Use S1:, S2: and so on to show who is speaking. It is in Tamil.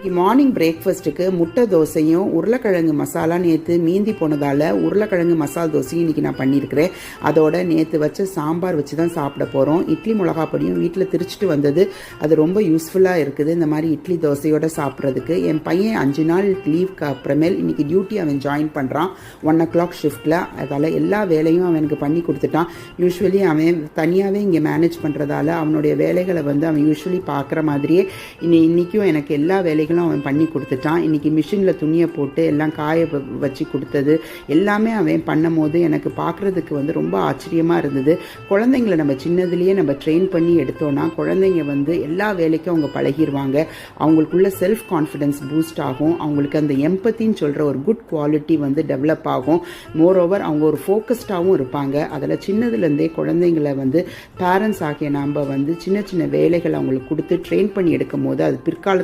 S1: மார்னிங் பிரேக்ஃபாஸ்ட்டுக்கு முட்டை தோசையும் உருளைக்கிழங்கு மசாலா நேற்று மீந்தி போனதால் உருளைக்கிழங்கு மசாலா தோசையும் இன்றைக்கி நான் பண்ணியிருக்கிறேன். அதோட நேற்று வச்ச சாம்பார் வச்சு தான் சாப்பிட போகிறோம். இட்லி மிளகா பொடியும் வீட்டில் திரிச்சிட்டு வந்தது, அது ரொம்ப யூஸ்ஃபுல்லாக இருக்குது இந்த மாதிரி இட்லி தோசையோடு சாப்பிட்றதுக்கு. என் பையன் 5 நாள் லீவ்க்கு அப்புறமேல் இன்றைக்கி டியூட்டி அவன் ஜாயின் பண்ணுறான் 1 o'clock ஷிஃப்ட்டில். அதால் எல்லா வேலையும் அவனுக்கு பண்ணி கொடுத்துட்டான். யூஸ்வலி அவன் தனியாகவே இங்கே மேனேஜ் பண்ணுறதால அவனுடைய வேலைகளை அவன் யூஸ்வலி பார்க்குற மாதிரியே இன்றைக்கும் எனக்கு எல்லா வேலைகளும் அவன் பண்ணி கொடுத்துட்டான். இன்றைக்கி மிஷினில் துணியை போட்டு எல்லாம் காய வச்சு கொடுத்தது எல்லாமே அவன் பண்ணும் போது எனக்கு பார்க்குறதுக்கு ரொம்ப ஆச்சரியமாக இருந்தது. குழந்தைங்களை நம்ம சின்னதுலேயே நம்ம ட்ரெயின் பண்ணி எடுத்தோன்னா குழந்தைங்க எல்லா வேலைக்கும் அவங்க பழகிடுவாங்க. அவங்களுக்குள்ள செல்ஃப் கான்ஃபிடென்ஸ் பூஸ்ட் ஆகும். அவங்களுக்கு அந்த எம்பத்தின்னு சொல்கிற ஒரு குட் குவாலிட்டி டெவலப் ஆகும். மோரோவர் அவங்க ஒரு ஃபோக்கஸ்டாகவும் இருப்பாங்க. அதில் சின்னதுலேருந்தே குழந்தைங்களை பேரண்ட்ஸ் ஆகிய நாம் சின்ன சின்ன வேலைகள் அவங்களுக்கு கொடுத்து ட்ரெயின் பண்ணி எடுக்கும் போது அது பிற்காலத்தில்